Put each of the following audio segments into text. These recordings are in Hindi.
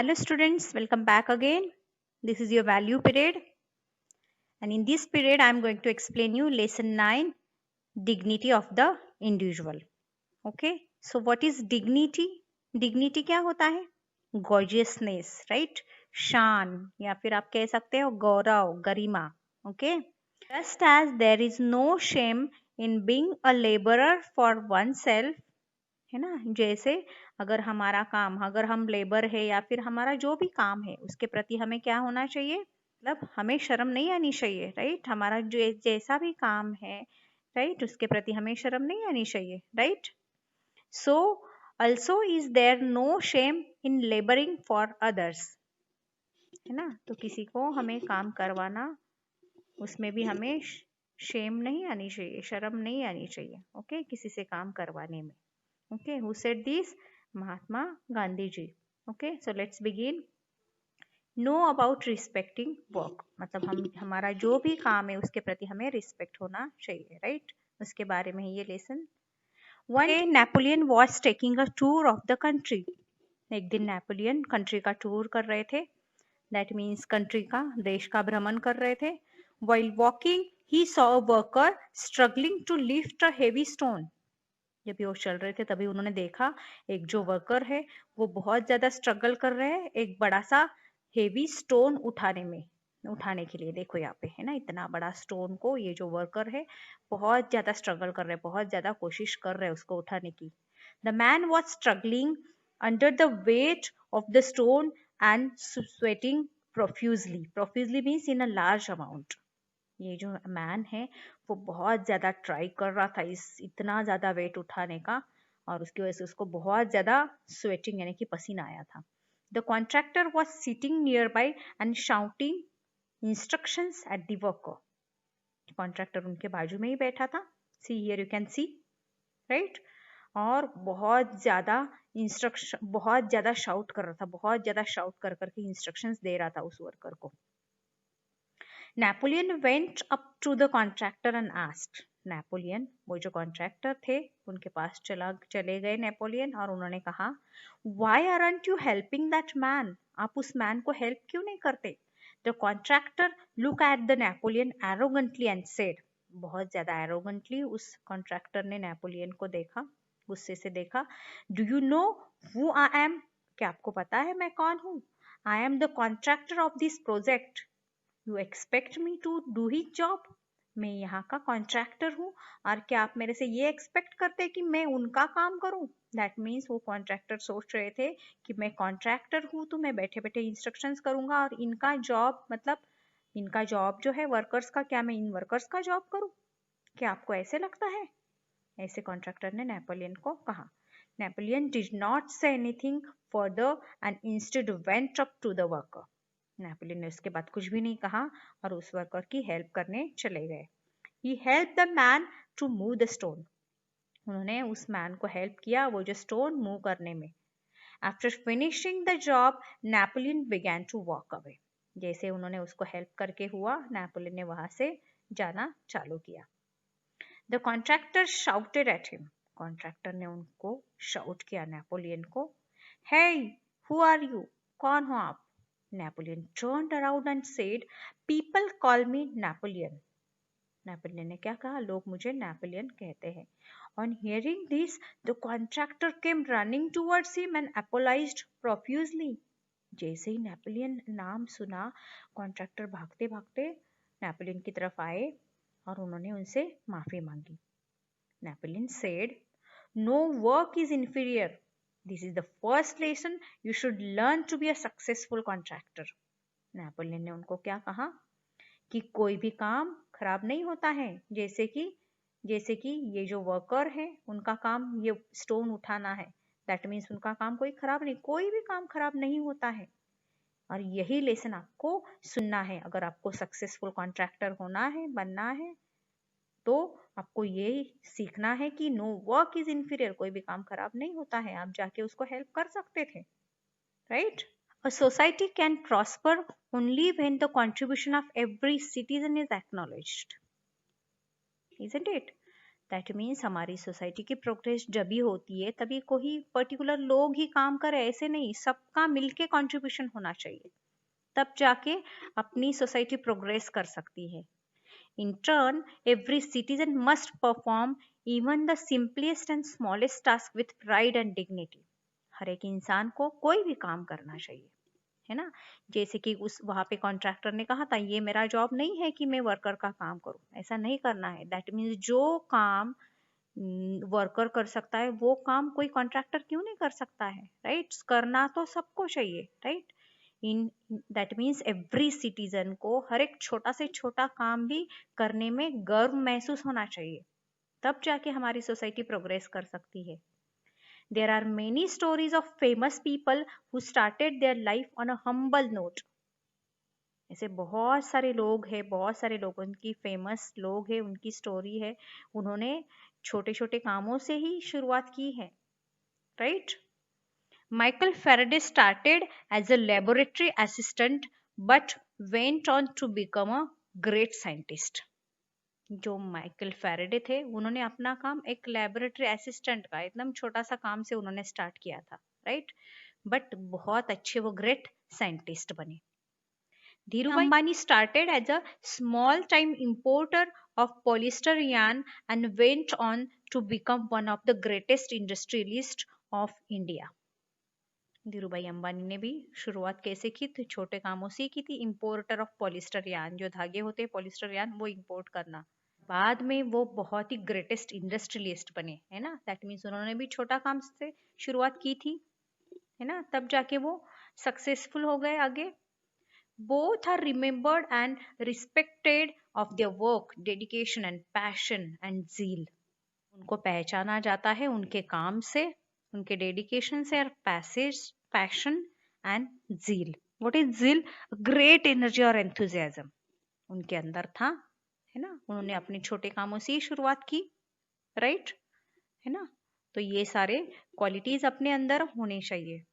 Hello students, welcome back again. This is your value period, and in this period I am going to explain you lesson 9, dignity of the individual. Okay, so what is dignity? Dignity क्या होता है? Gorgeousness, right? शान या फिर आप कह सकते हो गौरव, गरिमा. Okay, just as there is no shame in being a laborer for oneself, है ना, जैसे अगर हमारा काम, अगर हम लेबर है या फिर हमारा जो भी काम है उसके प्रति हमें क्या होना चाहिए, मतलब हमें शर्म नहीं आनी चाहिए, राइट? हमारा जो जैसा भी काम है, राइट, उसके प्रति हमें शर्म नहीं आनी चाहिए, right? So also is there no shame in labouring for others, है ना, तो किसी को हमें काम करवाना, उसमें भी हमें शेम नहीं आनी चाहिए, शर्म नहीं आनी चाहिए, ओके, किसी से काम करवाने में. Okay, who said this? Mahatma Gandhi ji. Okay, so let's begin. Know about respecting work. मतलब हमारा जो भी काम है उसके प्रति हमें रिस्पेक्ट होना चाहिए, राइट? उसके बारे में है ये lesson. One day Napoleon was taking a tour of the country. एक दिन नेपोलियन कंट्री का टूर कर रहे थे. That means कंट्री का, देश का भ्रमण कर रहे थे. While walking, he saw a worker struggling to lift a heavy stone. जब भी वो चल रहे थे तभी उन्होंने देखा एक जो वर्कर है वो बहुत ज्यादा स्ट्रगल कर रहे हैं एक बड़ा सा हेवी स्टोन उठाने के लिए. देखो यहाँ पे है ना, इतना बड़ा स्टोन को ये जो वर्कर है बहुत ज्यादा स्ट्रगल कर रहे हैं, बहुत ज्यादा कोशिश कर रहे हैं उसको उठाने की. The man was struggling under the weight of the stone and sweating profusely means in a large amount. ये जो मैन है वो बहुत ज्यादा ट्राई कर रहा था इतना ज्यादा वेट उठाने का, और उसकी वजह से उसको बहुत ज्यादा स्वेटिंग यानी कि पसीना आया था. The contractor was sitting near by and shouting instructions at the worker. Contractor उनके बाजू में ही बैठा था, see here you can see, right, और बहुत ज्यादा शाउट कर रहा था, बहुत ज्यादा शाउट कर करके इंस्ट्रक्शंस दे रहा था उस वर्कर को. Napoleon went up to the contractor and asked. Napoleon वो जो कॉन्ट्रैक्टर थे उनके पास चले गए नेपोलियन, और उन्होंने कहा, Why aren't you helping that man? आप उस मैन को हेल्प क्यों नहीं करते? The contractor looked at the Napoleon arrogantly and said. बहुत ज्यादा एरोगेंटली उस कॉन्ट्रैक्टर ने नेपोलियन को देखा, गुस्से से देखा. Do you know who I am? क्या आपको पता है मैं कौन हूँ? I am the contractor of this project. You expect me to do his job? मैं यहाँ का कॉन्ट्रैक्टर हूँ और क्या आप मेरे से ये एक्सपेक्ट करते कि मैं उनका काम करूँ? दैट मीन्स वो कॉन्ट्रैक्टर सोच रहे थे कि मैं कॉन्ट्रैक्टर हूँ तो मैं बैठे बैठे इंस्ट्रक्शंस करूंगा, और इनका जॉब मतलब इनका जॉब जो है वर्कर्स का, क्या मैं इन वर्कर्स का जॉब करूँ? क्या आपको ऐसे लगता है? ऐसे कॉन्ट्रैक्टर ने नेपोलियन को कहा. Napoleon did not say anything further and instead went up to the worker. Napoleon ने उसके बाद कुछ भी नहीं कहा और उस वर्कर की हेल्प करने चले गए. He helped the man to move the stone. उन्होंने उस मैन को हेल्प किया वो जो स्टोन मूव करने में. After finishing the job, Napoleon began to walk away. जैसे उन्होंने उसको हेल्प करके हुआ, नेपोलियन ने वहां से जाना चालू किया. The contractor shouted at him. Contractor ने उनको शाउट किया नेपोलियन को. Hey, who are you? कौन हो आप? Napoleon turned around and said, People call me Napoleon. Napoleon ने क्या कहा? लोग मुझे नेपोलियन कहते हैं. On hearing this, the contractor came running towards him and apologized profusely. जैसे ही नेपोलियन नाम सुना, कॉन्ट्रैक्टर भागते भागते नेपोलियन की तरफ आए और उन्होंने उनसे माफी मांगी. Napoleon said, No work is inferior. This is the first lesson you should learn to be a successful contractor. Napoleon ने उनको क्या कहा कि कोई भी काम खराब नहीं होता है. जैसे कि ये जो वर्कर है उनका काम ये स्टोन उठाना है, दैट मीन्स उनका काम कोई खराब नहीं, कोई भी काम खराब नहीं होता है. और यही लेसन आपको सुनना है अगर आपको सक्सेसफुल कॉन्ट्रैक्टर होना है, बनना है, तो आपको ये सीखना है कि नो वर्क इज इन्फीरियर, कोई भी काम खराब नहीं होता है, आप जाके उसको हेल्प कर सकते थे, right? A society can prosper only when the contribution of every citizen is acknowledged. Isn't it? That means हमारी सोसाइटी की प्रोग्रेस जब भी होती है तभी कोई पर्टिकुलर लोग ही काम करे, ऐसे नहीं, सबका मिलके कंट्रीब्यूशन होना चाहिए, तब जाके अपनी सोसाइटी प्रोग्रेस कर सकती है। In turn, every citizen must perform even the simplest and smallest task with pride and dignity. हर एक इंसान को कोई भी काम करना चाहिए, है ना। जैसे कि उस वहां पे कॉन्ट्रैक्टर ने कहा था ये मेरा जॉब नहीं है कि मैं वर्कर का काम करूं, ऐसा नहीं करना है। दैट मीन्स जो काम वर्कर कर सकता है वो काम कोई कॉन्ट्रैक्टर क्यों नहीं कर सकता है, राइट। करना तो सबको चाहिए, right. In that means every citizen को हर एक छोटा से छोटा काम भी करने में गर्व महसूस होना चाहिए, तब जाके हमारी सोसाइटी प्रोग्रेस कर सकती है। There are many stories of famous people who started their life on a humble note. ऐसे बहुत सारे लोग हैं, बहुत सारे लोग, उनकी फेमस लोग हैं, उनकी स्टोरी है, उन्होंने छोटे छोटे कामों से ही शुरुआत की है, right. Michael Faraday started as a laboratory assistant but went on to become a great scientist. जो माइकल फैराडे थे उन्होंने अपना काम एक लेबोरेटरी असिस्टेंट का एकदम छोटा सा काम से उन्होंने स्टार्ट किया था, राइट। बट बहुत अच्छे वो ग्रेट साइंटिस्ट बने। Dhirubhai Ambani started as a small time importer of polyester yarn and went on to become one of the greatest industrialists of India. Dhirubhai Ambani ने भी शुरुआत कैसे की थी, छोटे कामों से की थी। इंपोर्टर ऑफ पॉलिस्टर यान, जो धागे होते हैं पॉलिस्टर यान, वो इंपोर्ट करना। बाद में वो बहुत ही ग्रेटेस्ट इंडस्ट्रियलिस्ट बने, है ना। दैट मीन्स उन्होंने भी छोटा काम से शुरुआत की थी, है ना, तब जाके वो सक्सेसफुल हो गए आगे। Both are remembered and respected of their work, dedication and passion and zeal. उनको पहचाना जाता है उनके काम से, उनके डेडिकेशन से, और passion and zeal. What is zeal? Great energy और एंथुजियाज्म उनके अंदर था, है ना। उन्होंने अपने छोटे कामों से ही शुरुआत की, राइट, है ना। तो ये सारे क्वालिटीज अपने अंदर होने चाहिए,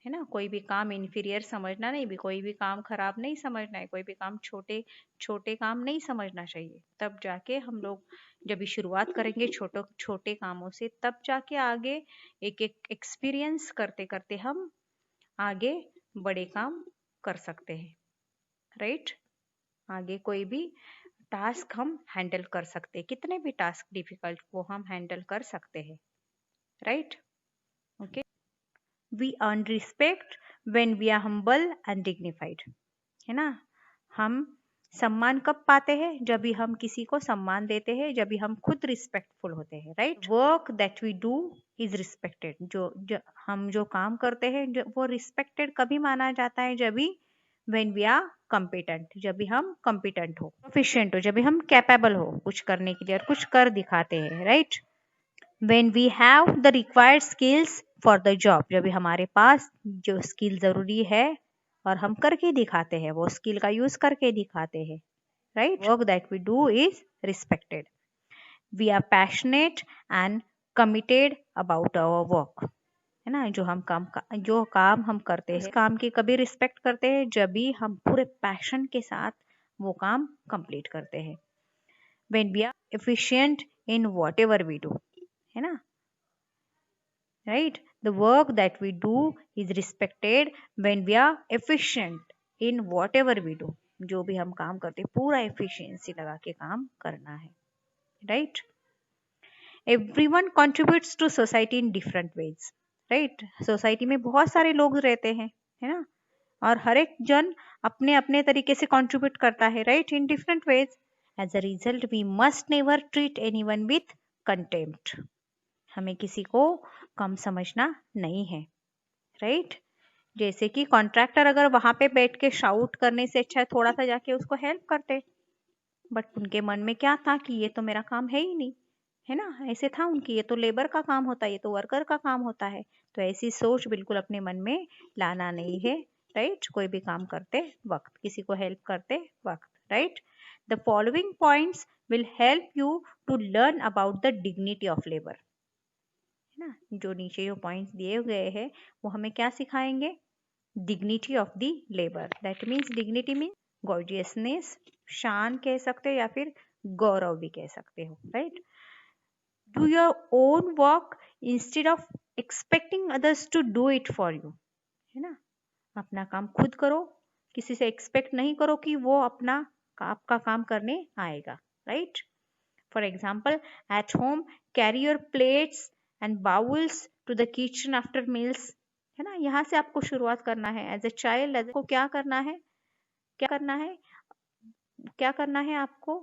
है ना। कोई भी काम इन्फीरियर समझना नहीं, भी कोई भी काम खराब नहीं समझना है, कोई भी काम छोटे छोटे काम नहीं समझना चाहिए। तब जाके हम लोग जब भी शुरुआत करेंगे छोटे छोटे कामों से, तब जाके आगे एक एक एक्सपीरियंस करते करते हम आगे बड़े काम कर सकते हैं, राइट। आगे कोई भी टास्क हम हैंडल कर सकते हैं, कितने भी टास्क डिफिकल्ट वो हम हैंडल कर सकते हैं, right. Okay, we earn respect when we are humble and dignified, है ना। हम सम्मान कब पाते हैं? जब भी हम किसी को सम्मान देते हैं, जब भी हम खुद रिस्पेक्टफुल होते हैं, right. Work that we do is respected. हम जो काम करते हैं वो रिस्पेक्टेड कभी माना जाता है? जब भी व्हेन वी आर कॉम्पिटेंट, जब भी हम कॉम्पिटेंट हो, प्रोफिशिएंट हो, जब भी हम कैपेबल हो कुछ करने के लिए और कुछ कर दिखाते हैं, right. When we have the required skills for the job, जब भी हमारे पास जो स्किल जरूरी है और हम करके दिखाते हैं, वो स्किल का यूज करके दिखाते हैं, right. Work that we do is respected. We are passionate and committed about our work, है ना। जो काम हम करते हैं, काम की कभी रिस्पेक्ट करते हैं जब भी हम पूरे पैशन के साथ वो काम कंप्लीट करते हैं। When we are efficient in whatever we do, है ना, right. The work that we do is respected when we are efficient in whatever we do. जो भी हम काम करते हैं पूरा एफिशिएंसी लगा के काम करना है, right. Everyone contributes to society in different ways, right. Society में बहुत सारे लोग रहते हैं, है ना, और हर एक जन अपने अपने तरीके से कंट्रीब्यूट करता है, right, in different ways. As a result we must never treat anyone with contempt. हमें किसी को कम समझना नहीं है, राइट। जैसे कि कॉन्ट्रैक्टर अगर वहां पे बैठ के शाउट करने से अच्छा है थोड़ा सा जाके उसको हेल्प करते, बट उनके मन में क्या था कि ये तो मेरा काम है ही नहीं, है ना, ऐसे था उनकी, ये तो लेबर का काम होता है, ये तो वर्कर का काम होता है। तो ऐसी सोच बिल्कुल अपने मन में लाना नहीं है, राइट। कोई भी काम करते वक्त, किसी को हेल्प करते वक्त, right. The following points will help you to learn about the dignity of labour, है ना। जो नीचे जो पॉइंट्स दिए गए हैं वो हमें क्या सिखाएंगे? Dignity of the labour. That means dignity means gorgeousness, शान कह सकते हो या फिर गौरव भी कह सकते हो, right. Do your own work instead of expecting others to do it for you, है ना। अपना काम खुद करो, किसी से एक्सपेक्ट नहीं करो कि वो आपका काम करने आएगा, right. For example, at home carry your plates and bowls to the kitchen after meals, है ना। यहाँ से आपको शुरुआत करना है एज ए चाइल्ड। को क्या करना है, क्या करना है आपको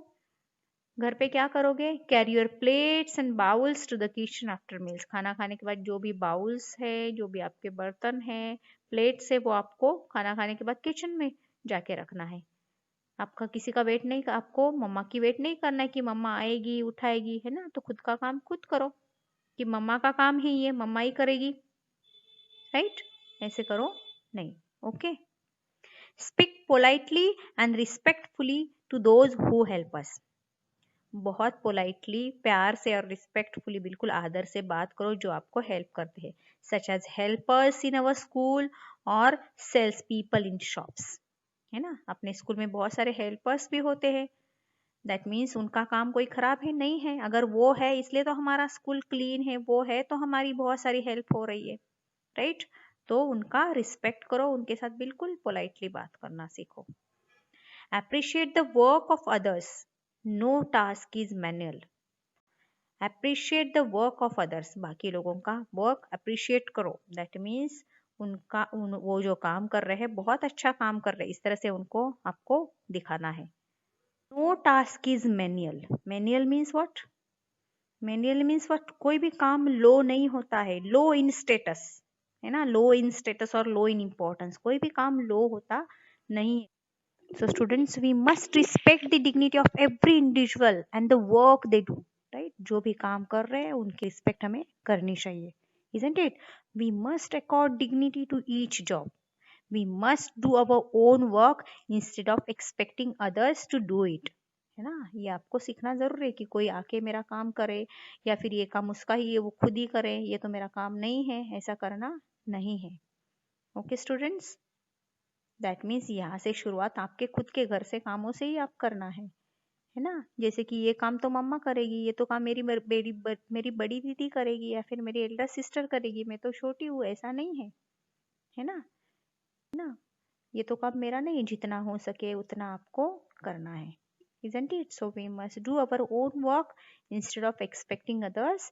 घर पे, क्या करोगे, carry your plates and bowls to the kitchen after meals. खाना खाने के बाद जो भी बाउल्स है, जो भी आपके बर्तन है, प्लेट्स है, वो आपको खाना खाने के बाद किचन में जाके रखना है। आपका किसी का वेट नहीं, आपको मम्मा की वेट नहीं करना है कि मम्मा आएगी उठाएगी, है ना। तो खुद का काम खुद करो कि मम्मा का काम ही ये मम्मा ही करेगी, राइट। ऐसे करो नहीं, okay. Speak politely and respectfully to those who help us. बहुत पोलाइटली, प्यार से और रिस्पेक्टफुली, बिल्कुल आदर से बात करो जो आपको हेल्प करते हैं, such as helpers in our school और सेल्स पीपल इन शॉप्स, है ना। अपने स्कूल में बहुत सारे हेल्पर्स भी होते हैं, दैट मीन्स उनका काम कोई खराब है नहीं है, अगर वो है इसलिए तो हमारा स्कूल क्लीन है, वो है तो हमारी बहुत सारी हेल्प हो रही है, राइट। तो उनका रिस्पेक्ट करो, उनके साथ बिल्कुल पोलाइटली बात करना सीखो। Appreciate the work of others. No task is manual. Appreciate the work of others. बाकी लोगों का work appreciate करो. That means वो जो काम कर रहे हैं बहुत अच्छा काम कर रहे हैं, इस तरह से उनको आपको दिखाना है। No task is manual. Manual means what? Manual means what? कोई भी काम लो नहीं होता है, लो इन स्टेटस, है ना। लो इन स्टेटस और लो इन इम्पोर्टेंस, कोई भी काम लो होता नहीं। So students, we must respect the dignity of every individual and the work they do, right? जो भी काम कर रहे हैं उनकी रिस्पेक्ट हमें करनी चाहिए, isn't it? We must accord dignity to each job. We must do our own work instead of expecting others to do it. है ना, ये आपको सीखना जरूर है कि कोई आके मेरा काम करे या फिर ये काम उसका ही है वो खुद ही करे, ये तो मेरा काम नहीं है, ऐसा करना नहीं है। ओके स्टूडेंट्स, दैट मीन्स यहाँ से शुरुआत आपके खुद के घर से कामों से ही आप करना है ना। जैसे कि ये काम तो मम्मा करेगी, ये तो काम मेरी बड़ी दीदी करेगी या फिर मेरी एल्डर सिस्टर करेगी, मैं तो छोटी हूँ, ऐसा नहीं है ना। ये तो काम मेरा नहीं, जितना हो सके उतना आपको करना है, isn't it? So we must do our own work instead of expecting others